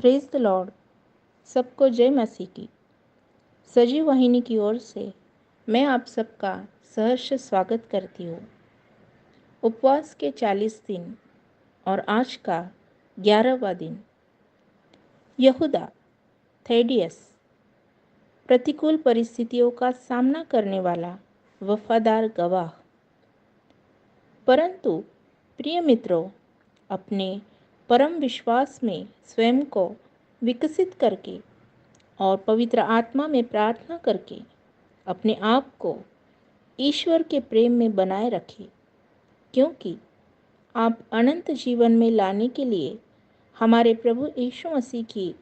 Praise the Lord. सबको जय मसीह की। सजीव वाहिनी की ओर से मैं आप सबका सहर्ष स्वागत करती हूँ। उपवास के 40 दिन और आज का 11वां दिन। यहूदा थेडियस प्रतिकूल परिस्थितियों का सामना करने वाला वफादार गवाह। परंतु प्रिय मित्रों, अपने परम विश्वास में स्वयं को विकसित करके और पवित्र आत्मा में प्रार्थना करके अपने आप को ईश्वर के प्रेम में बनाए रखें, क्योंकि आप अनंत जीवन में लाने के लिए हमारे प्रभु यीशु मसीह की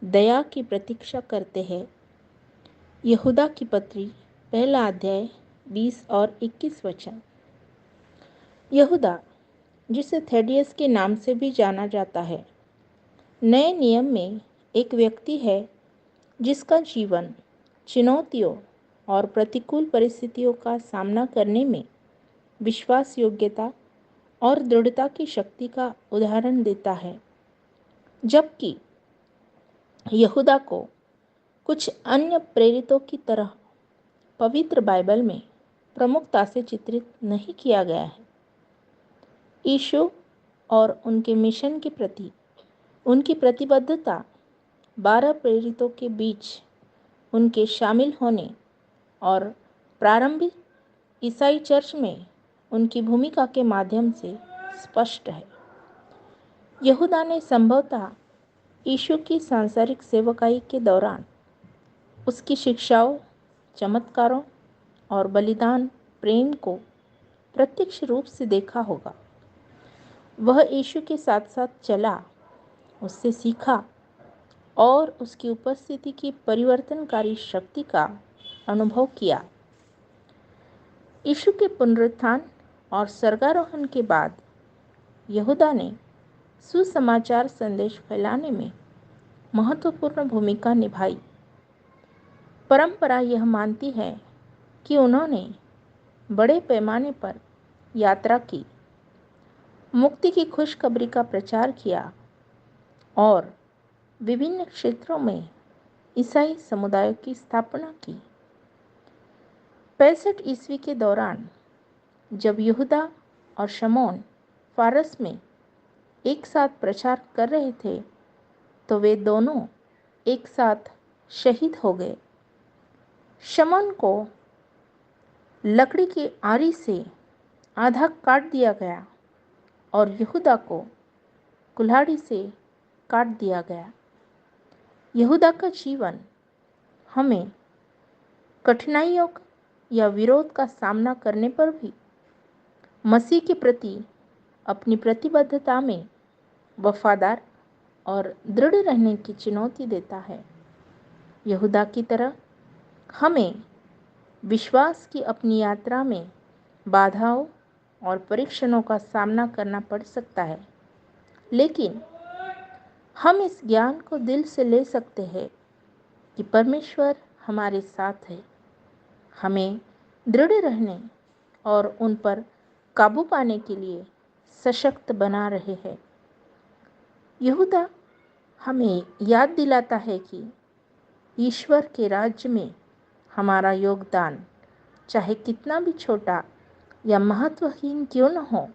दया की प्रतीक्षा करते हैं। यहूदा की पत्री पहला अध्याय 20 और 21 वचन। यहूदा, जिसे थेडियस के नाम से भी जाना जाता है, नए नियम में एक व्यक्ति है जिसका जीवन चुनौतियों और प्रतिकूल परिस्थितियों का सामना करने में विश्वास योग्यता और दृढ़ता की शक्ति का उदाहरण देता है। जबकि यहूदा को कुछ अन्य प्रेरितों की तरह पवित्र बाइबल में प्रमुखता से चित्रित नहीं किया गया है। यीशु और उनके मिशन के प्रति उनकी प्रतिबद्धता 12 प्रेरितों के बीच उनके शामिल होने और प्रारंभिक ईसाई चर्च में उनकी भूमिका के माध्यम से स्पष्ट है। यहूदा ने संभवतः यीशु की सांसारिक सेवकाई के दौरान उसकी शिक्षाओं, चमत्कारों और बलिदान प्रेम को प्रत्यक्ष रूप से देखा होगा। वह यीशु के साथ साथ चला, उससे सीखा और उसकी उपस्थिति की परिवर्तनकारी शक्ति का अनुभव किया। यीशु के पुनरुत्थान और स्वर्गारोहण के बाद यहूदा ने सुसमाचार संदेश फैलाने में महत्वपूर्ण भूमिका निभाई। परंपरा यह मानती है कि उन्होंने बड़े पैमाने पर यात्रा की, मुक्ति की खुशखबरी का प्रचार किया और विभिन्न क्षेत्रों में ईसाई समुदायों की स्थापना की। 65 ईस्वी के दौरान जब यहूदा और शमौन फारस में एक साथ प्रचार कर रहे थे, तो वे दोनों एक साथ शहीद हो गए। शमौन को लकड़ी की आरी से आधा काट दिया गया और यहूदा को कुल्हाड़ी से काट दिया गया। यहूदा का जीवन हमें कठिनाइयों या विरोध का सामना करने पर भी मसीह के प्रति अपनी प्रतिबद्धता में वफादार और दृढ़ रहने की चुनौती देता है। यहूदा की तरह हमें विश्वास की अपनी यात्रा में बाधाओं और परीक्षणों का सामना करना पड़ सकता है, लेकिन हम इस ज्ञान को दिल से ले सकते हैं कि परमेश्वर हमारे साथ है, हमें दृढ़ रहने और उन पर काबू पाने के लिए सशक्त बना रहे हैं। यहूदा हमें याद दिलाता है कि ईश्वर के राज्य में हमारा योगदान चाहे कितना भी छोटा या महत्वहीन क्यों न हो,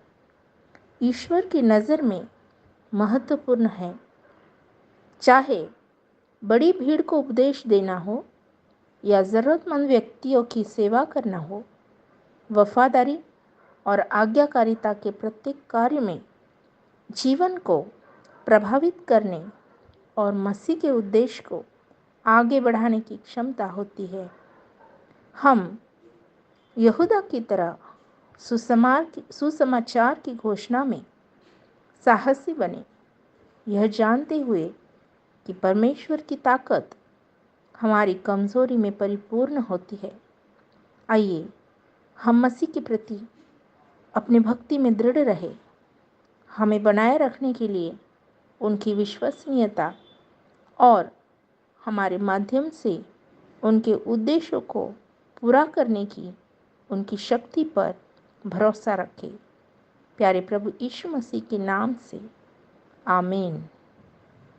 ईश्वर की नज़र में महत्वपूर्ण है। चाहे बड़ी भीड़ को उपदेश देना हो या ज़रूरतमंद व्यक्तियों की सेवा करना हो, वफादारी और आज्ञाकारिता के प्रत्येक कार्य में जीवन को प्रभावित करने और मसीह के उद्देश्य को आगे बढ़ाने की क्षमता होती है। हम यहूदा की तरह सुसमाचार की घोषणा में साहसी बने, यह जानते हुए कि परमेश्वर की ताकत हमारी कमज़ोरी में परिपूर्ण होती है। आइए हम मसीह के प्रति अपनी भक्ति में दृढ़ रहे। हमें बनाए रखने के लिए उनकी विश्वसनीयता और हमारे माध्यम से उनके उद्देश्यों को पूरा करने की उनकी शक्ति पर भरोसा रखें। प्यारे प्रभु यीशु मसीह के नाम से आमीन।